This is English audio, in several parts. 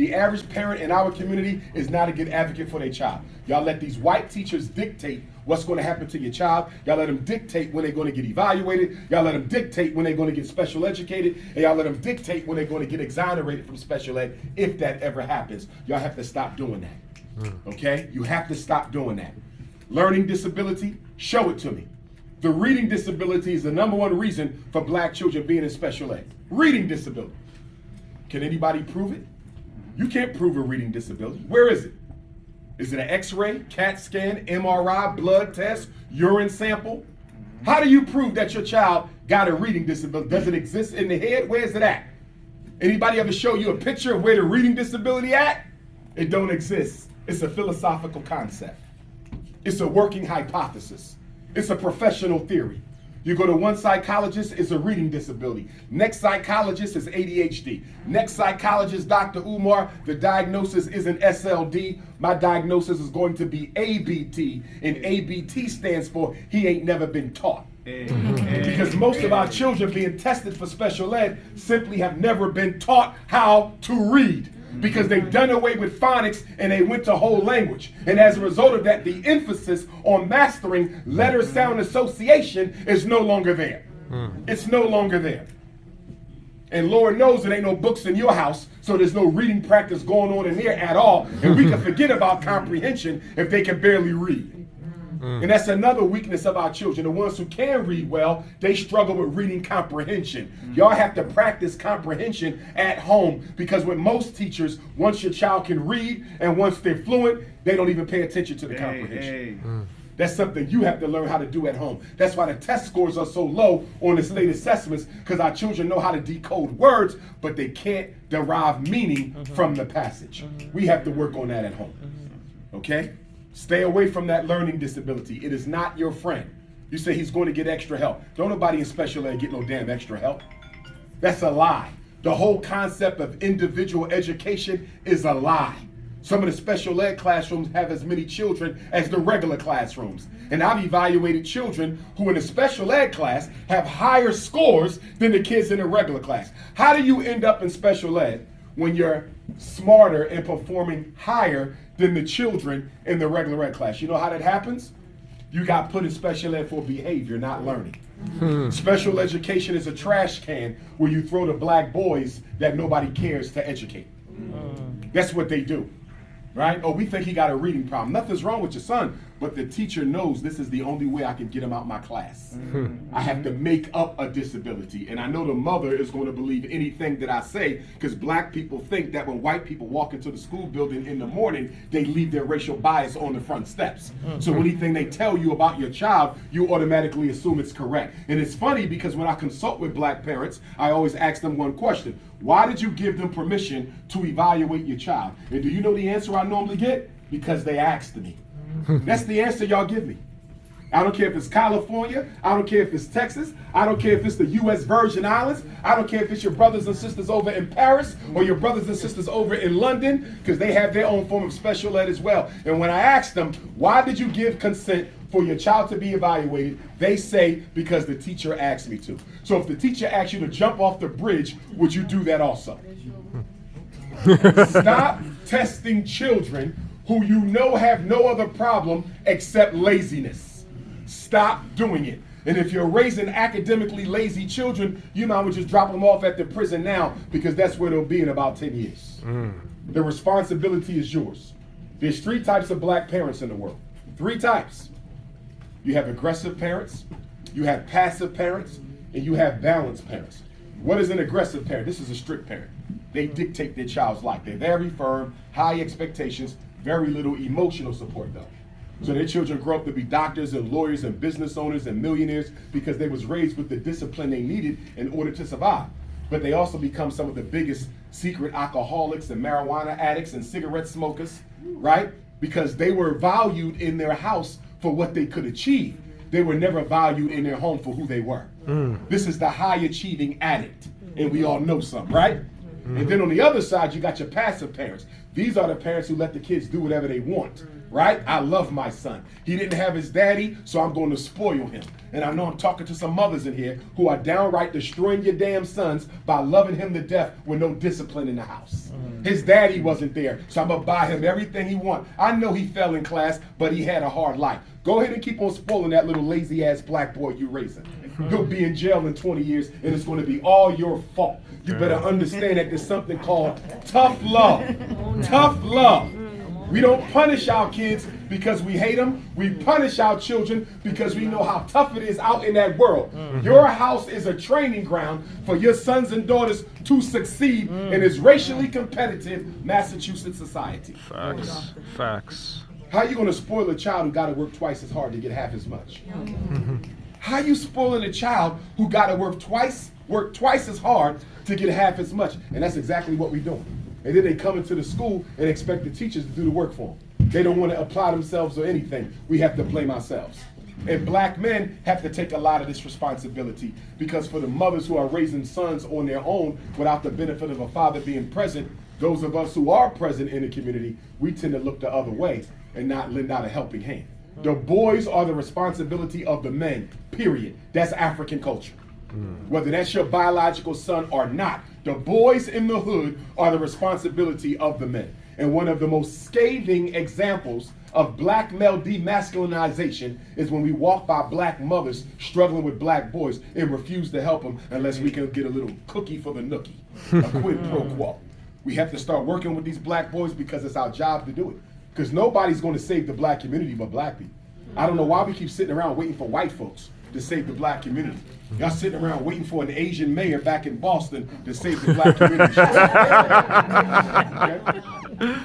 The average parent in our community is not a good advocate for their child. Y'all let these white teachers dictate what's going to happen to your child. Y'all let them dictate when they're going to get evaluated. Y'all let them dictate when they're going to get special educated. And y'all let them dictate when they're going to get exonerated from special ed, if that ever happens. Y'all have to stop doing that. Okay? You have to stop doing that. Learning disability, show it to me. The reading disability is the #1 reason for black children being in special ed. Reading disability. Can anybody prove it? You can't prove a reading disability. Where is it? Is it an X-ray, CAT scan, MRI, blood test, urine sample? How do you prove that your child got a reading disability? Does it exist in the head? Where is it at? Anybody ever show you a picture of where the reading disability at? It don't exist. It's a philosophical concept. It's a working hypothesis. It's a professional theory. You go to one psychologist, it's a reading disability. Next psychologist is ADHD. Next psychologist, Dr. Umar, the diagnosis isn't SLD. My diagnosis is going to be ABT, and ABT stands for he ain't never been taught. Because most of our children being tested for special ed simply have never been taught how to read. Because they've done away with phonics and they went to whole language. And as a result of that, the emphasis on mastering letter sound association is no longer there. It's no longer there. And Lord knows there ain't no books in your house, so there's no reading practice going on in there at all. And we can forget about comprehension if they can barely read. And that's another weakness of our children. The ones who can read well, they struggle with reading comprehension. Y'all have to practice comprehension at home, because with most teachers, once your child can read and once they're fluent, they don't even pay attention to the comprehension. That's something you have to learn how to do at home. That's why the test scores are so low on the state assessments, because our children know how to decode words, but they can't derive meaning from the passage. We have to work on that at home. Okay? Stay away from that learning disability. It is not your friend. You say he's going to get extra help. Don't nobody in special ed get no damn extra help. That's a lie. The whole concept of individual education is a lie. Some of the special ed classrooms have as many children as the regular classrooms. And I've evaluated children who in a special ed class have higher scores than the kids in the regular class. How do you end up in special ed when you're smarter and performing higher than the children in the regular ed class? You know how that happens? You got put in special ed for behavior, not learning. Special education is a trash can where you throw the black boys that nobody cares to educate. That's what they do. Right? Oh, we think he got a reading problem. Nothing's wrong with your son, but the teacher knows this is the only way I can get him out my class. I have to make up a disability. And I know the mother is going to believe anything that I say, because black people think that when white people walk into the school building in the morning, they leave their racial bias on the front steps. So anything they tell you about your child, you automatically assume it's correct. And it's funny, because when I consult with black parents, I always ask them one question. Why did you give them permission to evaluate your child? And do you know the answer I normally get? Because they asked me. That's the answer y'all give me. I don't care if it's California. I don't care if it's Texas. I don't care if it's the U.S. Virgin Islands. I don't care if it's your brothers and sisters over in Paris or your brothers and sisters over in London, because they have their own form of special ed as well. And when I ask them, why did you give consent for your child to be evaluated, they say, because the teacher asked me to. So if the teacher asked you to jump off the bridge, would you do that also? Stop testing children who you know have no other problem except laziness. Stop doing it. And if you're raising academically lazy children, you might as well just drop them off at the prison now, because that's where they'll be in about 10 years. The responsibility is yours. There's 3 types of black parents in the world. 3 types. You have aggressive parents, you have passive parents, and you have balanced parents. What is an aggressive parent? This is a strict parent. They dictate their child's life. They're very firm, high expectations, very little emotional support though. So their children grow up to be doctors and lawyers and business owners and millionaires because they was raised with the discipline they needed in order to survive. But they also become some of the biggest secret alcoholics and marijuana addicts and cigarette smokers, right? Because they were valued in their house for what they could achieve. They were never valued in their home for who they were. This is the high achieving addict, and we all know some, right? And then on the other side, you got your passive parents. These are the parents who let the kids do whatever they want. right? I love my son. He didn't have his daddy, so I'm going to spoil him. And I know I'm talking to some mothers in here who are downright destroying your damn sons by loving him to death with no discipline in the house. His daddy wasn't there, so I'm going to buy him everything he wants. I know he fell in class, but he had a hard life. Go ahead and keep on spoiling that little lazy-ass black boy you raising. He'll be in jail in 20 years, and it's going to be all your fault. You better understand that there's something called tough love. Tough love. We don't punish our kids because we hate them. We punish our children because we know how tough it is out in that world. Your house is a training ground for your sons and daughters to succeed in this racially competitive Massachusetts society. Facts. Facts. How are you going to spoil a child who got to work twice as hard to get half as much? How are you spoiling a child who got to work twice as hard to get half as much? And that's exactly what we're doing. And then they come into the school and expect the teachers to do the work for them. They don't want to apply themselves or anything. We have to blame ourselves. And black men have to take a lot of this responsibility, because for the mothers who are raising sons on their own without the benefit of a father being present, those of us who are present in the community, we tend to look the other way and not lend out a helping hand. The boys are the responsibility of the men, period. That's African culture. Whether that's your biological son or not, the boys in the hood are the responsibility of the men. And one of the most scathing examples of black male demasculinization is when we walk by black mothers struggling with black boys and refuse to help them unless we can get a little cookie for the nookie, a quid pro quo. We have to start working with these black boys because it's our job to do it. Because nobody's going to save the black community but black people. I don't know why we keep sitting around waiting for white folks to save the black community. Y'all sitting around waiting for an Asian mayor back in Boston to save the black community. Okay?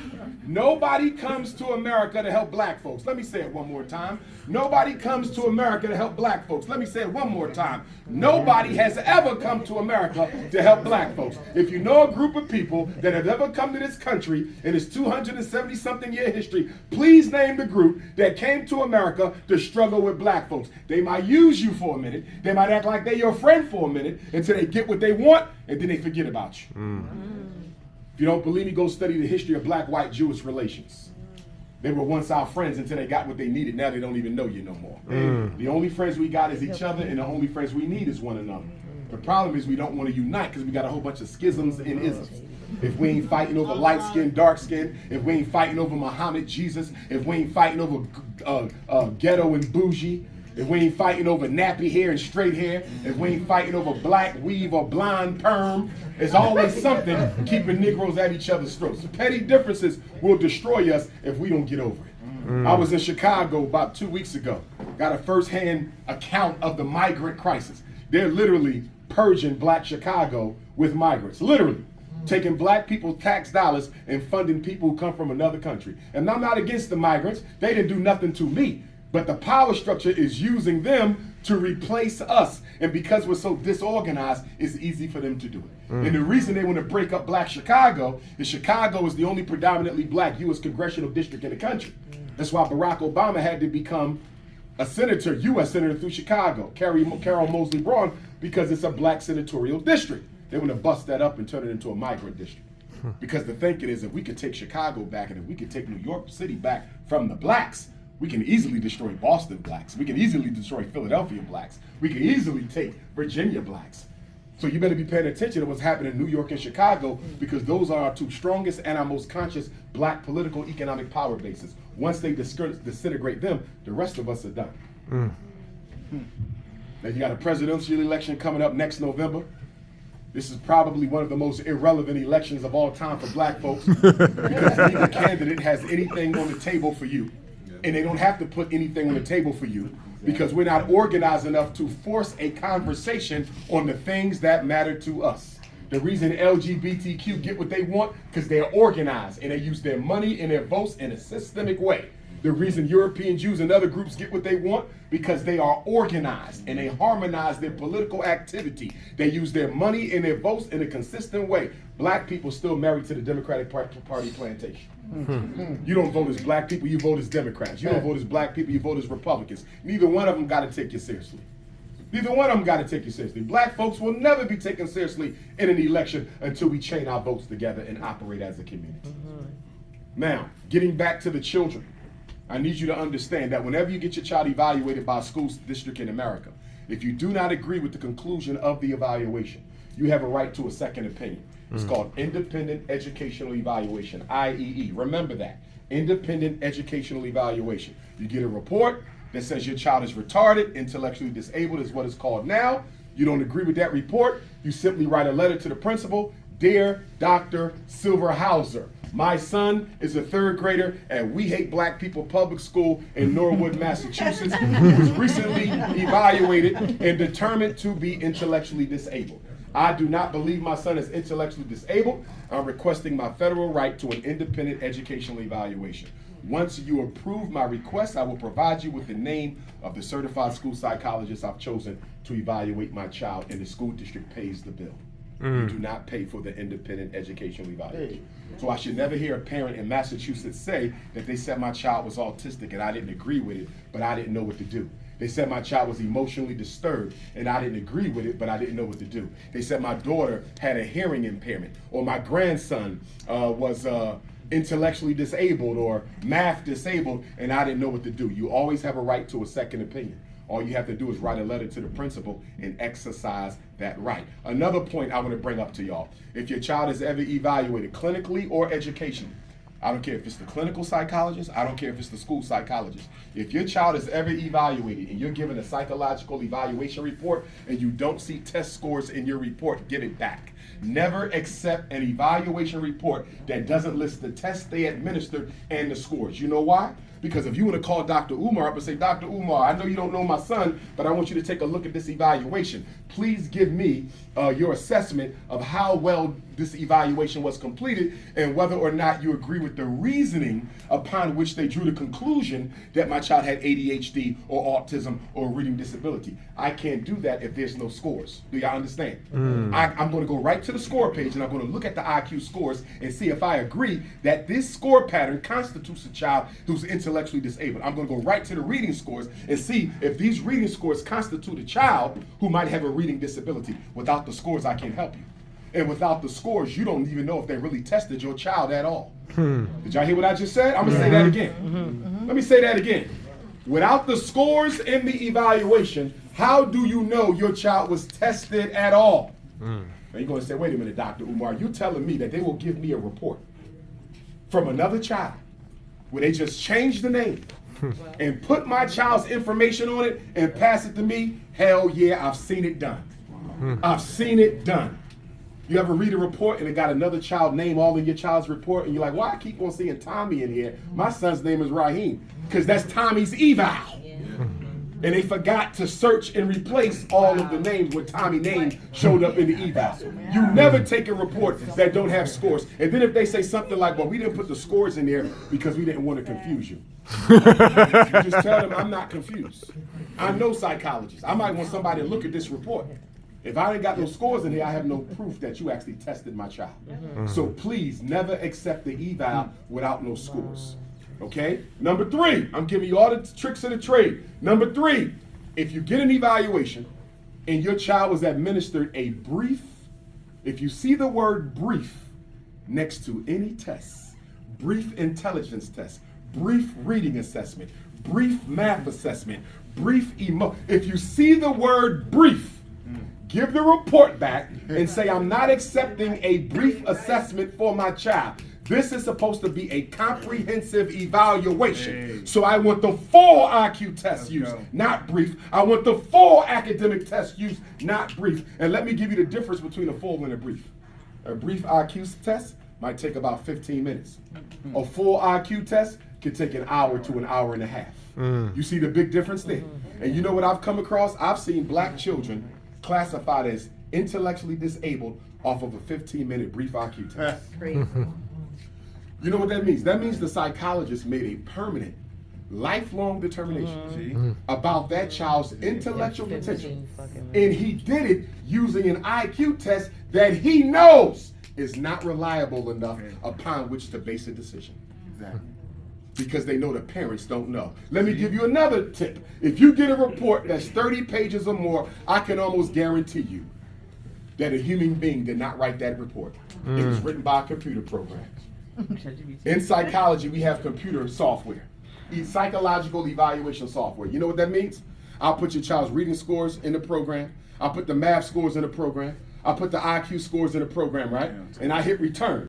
Nobody comes to America to help black folks. Let me say it one more time. Nobody comes to America to help black folks. Let me say it one more time. Nobody has ever come to America to help black folks. If you know a group of people that have ever come to this country in its 270-something year history, please name the group that came to America to struggle with black folks. They might use you for a minute. They might act like they're your friend for a minute until they get what they want, and then they forget about you. If you don't believe me, go study the history of black, white, Jewish relations. They were once our friends until they got what they needed. Now they don't even know you no more. The only friends we got is each other, and the only friends we need is one another. The problem is we don't want to unite because we got a whole bunch of schisms and isms. If we ain't fighting over light skin, dark skin, if we ain't fighting over Muhammad, Jesus, if we ain't fighting over ghetto and bougie, if we ain't fighting over nappy hair and straight hair, if we ain't fighting over black weave or blonde perm, there's always something keeping Negroes at each other's throats. Petty differences will destroy us if we don't get over it. I was in Chicago about 2 weeks ago. Got a first-hand account of the migrant crisis. They're literally purging black Chicago with migrants, literally. Taking black people's tax dollars and funding people who come from another country. And I'm not against the migrants. They didn't do nothing to me. But the power structure is using them to replace us. And because we're so disorganized, it's easy for them to do it. And the reason they want to break up black Chicago is Chicago is the only predominantly black U.S. congressional district in the country. That's why Barack Obama had to become a senator, U.S. senator through Chicago, Carol Mosley Braun, because it's a black senatorial district. They want to bust that up and turn it into a migrant district. Because the thinking is if we could take Chicago back and if we could take New York City back from the blacks, we can easily destroy Boston blacks. We can easily destroy Philadelphia blacks. We can easily take Virginia blacks. So you better be paying attention to what's happening in New York and Chicago, because those are our two strongest and our most conscious black political economic power bases. Once they disintegrate them, the rest of us are done. Now you got a presidential election coming up next November. This is probably one of the most irrelevant elections of all time for black folks, because neither candidate has anything on the table for you. And they don't have to put anything on the table for you because we're not organized enough to force a conversation on the things that matter to us. The reason LGBTQ get what they want, because they're organized and they use their money and their votes in a systemic way. The reason European Jews and other groups get what they want, because they are organized and they harmonize their political activity. They use their money and their votes in a consistent way. Black people still married to the Democratic Party plantation. You don't vote as black people, you vote as Democrats. You don't vote as black people, you vote as Republicans. Neither one of them got to take you seriously. Neither one of them got to take you seriously. Black folks will never be taken seriously in an election until we chain our votes together and operate as a community. Now, getting back to the children. I need you to understand that whenever you get your child evaluated by a school district in America, if you do not agree with the conclusion of the evaluation, you have a right to a second opinion. It's called Independent Educational Evaluation, IEE. Remember that. Independent Educational Evaluation. You get a report that says your child is retarded, intellectually disabled is what it's called now. You don't agree with that report, you simply write a letter to the principal. Dear Dr. Silverhauser, my son is a 3rd grader at We Hate Black People Public School in Norwood, Massachusetts, who was recently evaluated and determined to be intellectually disabled. I do not believe my son is intellectually disabled. I'm requesting my federal right to an independent educational evaluation. Once you approve my request, I will provide you with the name of the certified school psychologist I've chosen to evaluate my child, and the school district pays the bill. You do not pay for the independent educational evaluation. So I should never hear a parent in Massachusetts say that they said my child was autistic and I didn't agree with it, but I didn't know what to do. They said my child was emotionally disturbed and I didn't agree with it, but I didn't know what to do. They said my daughter had a hearing impairment, or my grandson was intellectually disabled or math disabled, and I didn't know what to do. You always have a right to a second opinion. All you have to do is write a letter to the principal and exercise that right. Another point I want to bring up to y'all. If your child is ever evaluated clinically or educationally, I don't care if it's the clinical psychologist, I don't care if it's the school psychologist. If your child is ever evaluated and you're given a psychological evaluation report and you don't see test scores in your report, give it back. Never accept an evaluation report that doesn't list the tests they administered and the scores. You know why? Because if you want to call Dr. Umar up and say, Dr. Umar, I know you don't know my son, but I want you to take a look at this evaluation. Please give me your assessment of how well this evaluation was completed and whether or not you agree with the reasoning upon which they drew the conclusion that my child had ADHD or autism or reading disability. I can't do that if there's no scores. Do y'all understand? I'm going to go right to the score page and I'm going to look at the IQ scores and see if I agree that this score pattern constitutes a child who's intellectually disabled. I'm going to go right to the reading scores and see if these reading scores constitute a child who might have a reading disability. Without the scores, I can't help you. And without the scores, you don't even know if they really tested your child at all. Did y'all hear what I just said? I'm going to say that again. Let me say that again. Without the scores in the evaluation, how do you know your child was tested at all? Now you're going to say, wait a minute, Dr. Umar, you're telling me that they will give me a report from another child where they just change the name and put my child's information on it and pass it to me? Hell yeah, I've seen it done. I've seen it done. You ever read a report and it got another child name all in your child's report and you're like, why I keep on seeing Tommy in here? My son's name is Raheem, because that's Tommy's eval. And they forgot to search and replace all of the names where Tommy name showed up in the eval. You never take a report that don't have scores. And then if they say something like, well, we didn't put the scores in there because we didn't want to confuse you. You just tell them I'm not confused. I know psychologists. I might want somebody to look at this report. If I ain't got no scores in here, I have no proof that you actually tested my child. So please never accept the eval without no scores. Okay? Number 3, I'm giving you all the tricks of the trade. Number 3, if you get an evaluation and your child was administered a brief, if you see the word brief next to any test, brief intelligence test, brief reading assessment, brief math assessment, if you see the word brief, give the report back and say, I'm not accepting a brief assessment for my child. This is supposed to be a comprehensive evaluation. So I want the full IQ test used, not brief. I want the full academic test used, not brief. And let me give you the difference between a full and a brief. A brief IQ test might take about 15 minutes. A full IQ test can take an hour to an hour and a half. You see the big difference there? And you know what I've come across? I've seen black children classified as intellectually disabled off of a 15-minute brief IQ test. You know what that means? That means the psychologist made a permanent, lifelong determination about that child's intellectual potential. And he did it using an IQ test that he knows is not reliable enough upon which to base a decision. Because they know the parents don't know. Let me give you another tip. If you get a report that's 30 pages or more, I can almost guarantee you that a human being did not write that report. It was written by a computer program. In psychology, we have computer software. psychological evaluation software. You know what that means? I'll put your child's reading scores in the program. I'll put the math scores in the program. I'll put the IQ scores in the program, right? And I hit return.